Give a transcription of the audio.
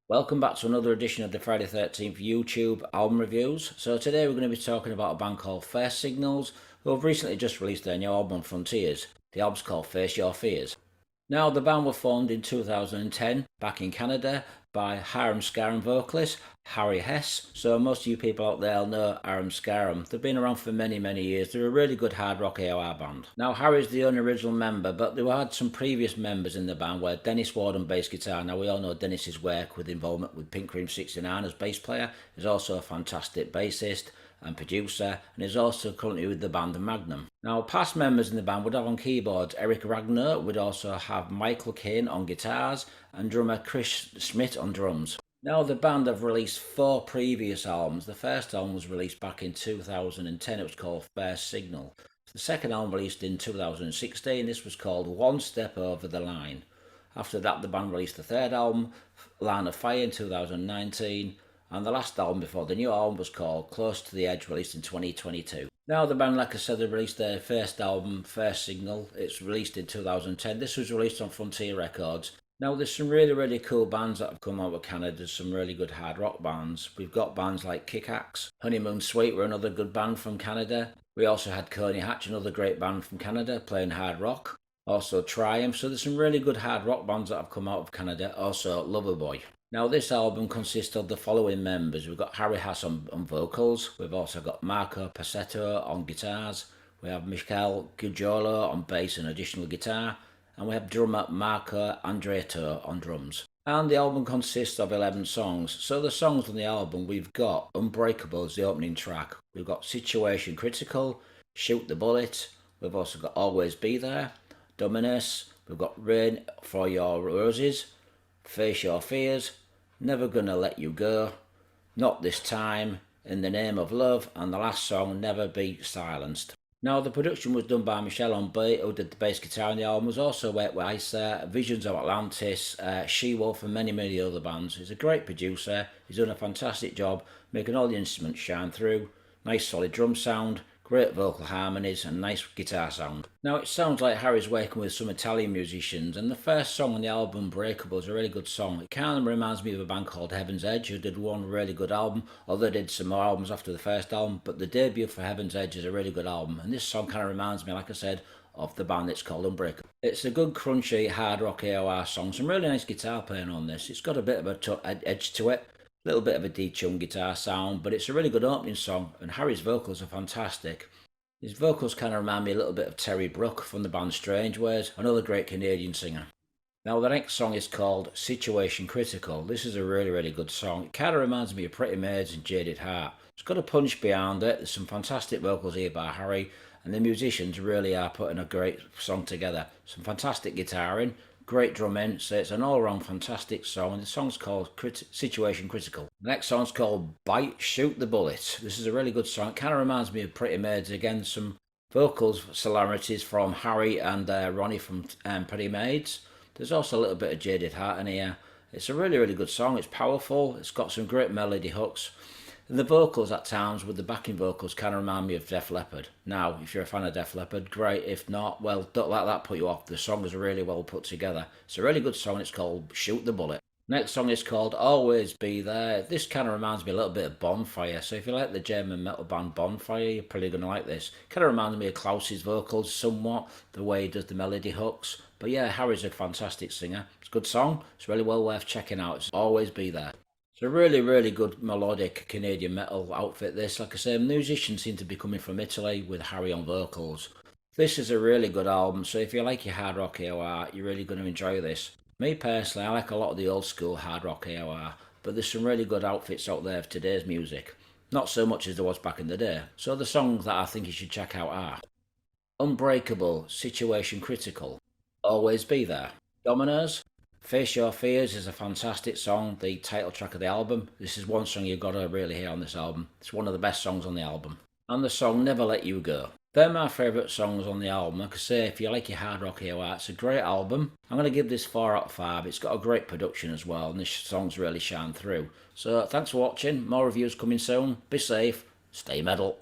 Welcome back to another edition of the Friday 13th YouTube album reviews. So today we're going to be talking about a band called Fair Signals, who have recently just released their new album Frontiers. The album's called Face Your Fears. Now, the band were formed in 2010 back in Canada by Hiram Scarum vocalist Harry Hess. So most of you people out there know Hiram Scarum. They've been around for many years. They're a really good hard rock AOR band. Now, Harry's the only original member, but there had some previous members in the band where Dennis Ward on bass guitar. Now, we all know Dennis's work with involvement with Pink Cream 69 as bass player. He's also a fantastic bassist and producer, and is also currently with the band Magnum. Now, past members in the band would have on keyboards Eric Ragnar, would also have Michael Kane on guitars, and drummer Chris Schmidt on drums. Now, the band have released 4 previous albums. The first album was released back in 2010, it was called Fair Signal. The second album released in 2016, this was called One Step Over the Line. After that, the band released the third album, Line of Fire, in 2019, and the last album before the new album was called Close to the Edge, released in 2022. Now, the band, like I said, they released their first album, First Signal. It's released in 2010. This was released on Frontier Records. Now, there's some really cool bands that have come out of Canada. There's some really good hard rock bands. We've got bands like Kickaxe. Honeymoon Suite were another good band from Canada. We also had Coney Hatch, another great band from Canada, playing hard rock. Also Triumph. So there's some really good hard rock bands that have come out of Canada. Also Loverboy. Now, this album consists of the following members. We've got Harry Hass on vocals. We've also got Marco Passetto on guitars. We have Michael Gugiolo on bass and additional guitar. And we have drummer Marco Andreato on drums. And the album consists of 11 songs. So the songs on the album, we've got Unbreakable as the opening track. We've got Situation Critical, Shoot the Bullet. We've also got Always Be There, Dominus. We've got Rain for Your Roses, Face Your Fears, Never Gonna Let You Go, Not This Time, In the Name of Love, and the last song, Never Be Silenced. Now, the production was done by Michelle Ombé, who did the bass guitar on the album. Was also worked with Isa, Visions of Atlantis, She-Wolf, and many other bands. He's a great producer. He's done a fantastic job making all the instruments shine through. Nice solid drum sound, great vocal harmonies, and nice guitar sound. Now, it sounds like Harry's working with some Italian musicians, and the first song on the album, Breakable, is a really good song. It kind of reminds me of a band called Heaven's Edge, who did one really good album, although they did some more albums after the first album, but the debut for Heaven's Edge is a really good album, and this song kind of reminds me, like I said, of the band that's called Unbreakable. It's a good crunchy hard rock AOR song, some really nice guitar playing on this. It's got a bit of a edge to it, a little bit of a detuned guitar sound, but it's a really good opening song, and Harry's vocals are fantastic. His vocals kind of remind me a little bit of Terry Brook from the band Strangeways, another great Canadian singer. Now, the next song is called Situation Critical. This is a really good song. It kind of reminds me of Pretty Maids and Jaded Heart. It's got a punch behind it. There's some fantastic vocals here by Harry, and the musicians really are putting a great song together. Some fantastic guitaring, great drumming, so it's an all-round fantastic song, and the song's called Situation Critical. The next song's called Bite, Shoot the Bullet. This is a really good song. It kind of reminds me of Pretty Maids. Again, some vocals similarities from Harry and Ronnie from Pretty Maids. There's also a little bit of Jaded Heart in here. It's a really good song. It's powerful. It's got some great melody hooks. And the vocals at times with the backing vocals kind of remind me of Def Leppard. Now, if you're a fan of Def Leppard, great. If not, well, don't let that put you off. The song is really well put together. It's a really good song. It's called Shoot the Bullet. Next song is called Always Be There. This kind of reminds me a little bit of Bonfire. So if you like the German metal band Bonfire, you're probably going to like this. Kind of reminds me of Klaus's vocals somewhat, the way he does the melody hooks. But yeah, Harry's a fantastic singer. It's a good song. It's really well worth checking out. It's Always Be There. It's a really good melodic Canadian metal outfit, this. Like I say, musicians seem to be coming from Italy with Harry on vocals. This is a really good album, so if you like your hard rock AOR, you're really going to enjoy this. Me personally, I like a lot of the old school hard rock AOR, but there's some really good outfits out there of today's music. Not so much as there was back in the day. So the songs that I think you should check out are Unbreakable, Situation Critical, Always Be There, Dominoes, Face Your Fears is a fantastic song, the title track of the album. This is one song you've got to really hear on this album. It's one of the best songs on the album. And the song Never Let You Go. They're my favourite songs on the album. Like I say, if you like your hard rock AOR, it's a great album. I'm going to give this 4 out of 5. It's got a great production as well, and this song's really shine through. So thanks for watching. More reviews coming soon. Be safe. Stay metal.